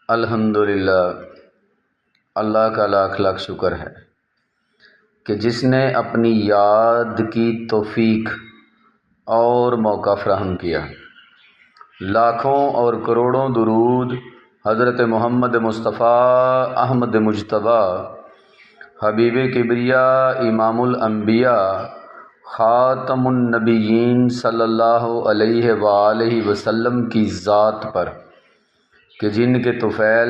الحمدللہ، اللہ کا لاکھ لاکھ شکر ہے کہ جس نے اپنی یاد کی توفیق اور موقع فراہم کیا۔ لاکھوں اور کروڑوں درود حضرت محمد مصطفیٰ احمد مجتبیٰ حبیب کبریاء امام الانبیاء خاتم النبیین صلی اللہ علیہ وآلہ وسلم کی ذات پر کہ جن کے طفیل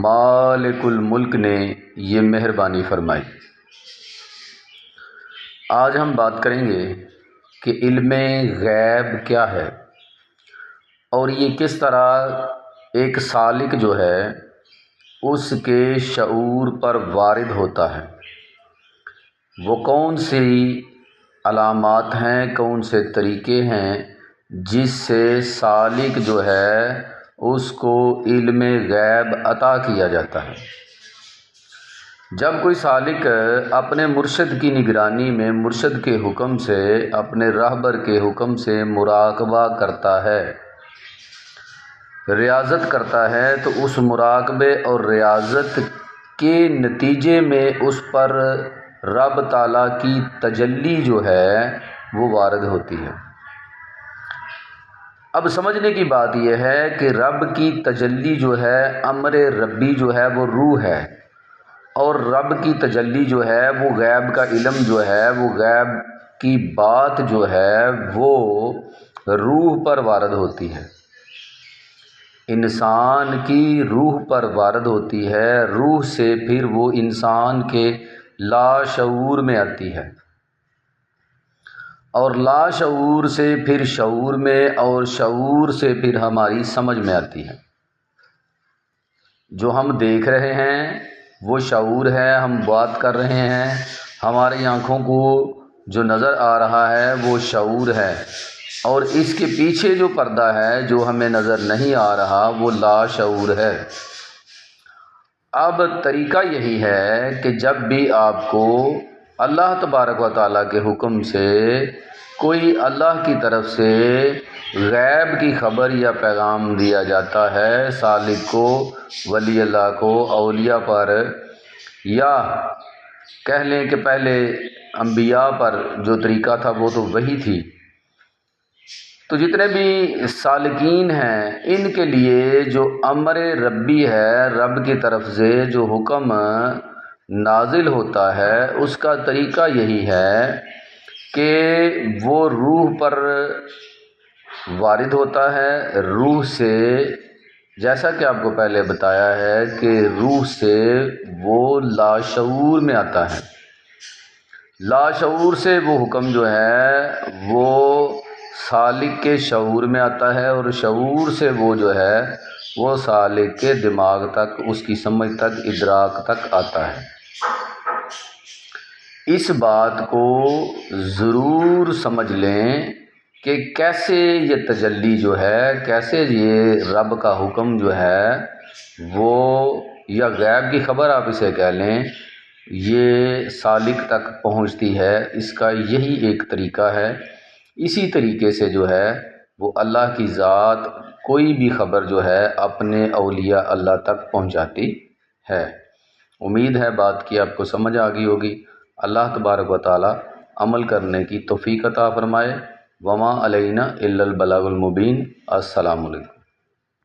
مالک الملک نے یہ مہربانی فرمائی۔ آج ہم بات کریں گے کہ علم غیب کیا ہے اور یہ کس طرح ایک سالک جو ہے اس کے شعور پر وارد ہوتا ہے، وہ کون سی علامات ہیں، کون سے طریقے ہیں جس سے سالک جو ہے اس کو علم غیب عطا کیا جاتا ہے۔ جب کوئی سالک اپنے مرشد کی نگرانی میں مرشد کے حکم سے، اپنے راہبر کے حکم سے مراقبہ کرتا ہے، ریاضت کرتا ہے، تو اس مراقبے اور ریاضت کے نتیجے میں اس پر رب تعالیٰ کی تجلی جو ہے وہ وارد ہوتی ہے۔ اب سمجھنے کی بات یہ ہے کہ رب کی تجلی جو ہے، امر ربی جو ہے وہ روح ہے، اور رب کی تجلی جو ہے وہ غیب کا علم جو ہے، وہ غیب کی بات جو ہے وہ روح پر وارد ہوتی ہے، انسان کی روح پر وارد ہوتی ہے، روح سے پھر وہ انسان کے لاشعور میں آتی ہے، اور لاشعور سے پھر شعور میں، اور شعور سے پھر ہماری سمجھ میں آتی ہے۔ جو ہم دیکھ رہے ہیں وہ شعور ہے، ہم بات کر رہے ہیں، ہماری آنکھوں کو جو نظر آ رہا ہے وہ شعور ہے، اور اس کے پیچھے جو پردہ ہے جو ہمیں نظر نہیں آ رہا وہ لاشعور ہے۔ اب طریقہ یہی ہے کہ جب بھی آپ کو اللہ تبارک و تعالیٰ کے حکم سے کوئی اللہ کی طرف سے غیب کی خبر یا پیغام دیا جاتا ہے سالک کو، ولی اللہ کو، اولیاء پر، یا کہہ لیں کہ پہلے انبیاء پر جو طریقہ تھا وہ تو وہی تھی، تو جتنے بھی سالکین ہیں ان کے لیے جو امر ربی ہے، رب کی طرف سے جو حکم نازل ہوتا ہے، اس کا طریقہ یہی ہے کہ وہ روح پر وارد ہوتا ہے، روح سے، جیسا کہ آپ کو پہلے بتایا ہے کہ روح سے وہ لاشعور میں آتا ہے، لاشعور سے وہ حکم جو ہے وہ سالک کے شعور میں آتا ہے، اور شعور سے وہ جو ہے وہ سالک کے دماغ تک، اس کی سمجھ تک، ادراک تک آتا ہے۔ اس بات کو ضرور سمجھ لیں کہ کیسے یہ تجلی جو ہے، کیسے یہ رب کا حکم جو ہے وہ، یا غیب کی خبر آپ اسے کہہ لیں، یہ سالک تک پہنچتی ہے۔ اس کا یہی ایک طریقہ ہے۔ اسی طریقے سے جو ہے وہ اللہ کی ذات کوئی بھی خبر جو ہے اپنے اولیاء اللہ تک پہنچاتی ہے۔ امید ہے بات کی آپ کو سمجھ آ گئی ہوگی۔ اللہ تبارک و تعالی عمل کرنے کی توفیق عطا فرمائے۔ وما علینا الا البلاغ المبین۔ السلام علیکم۔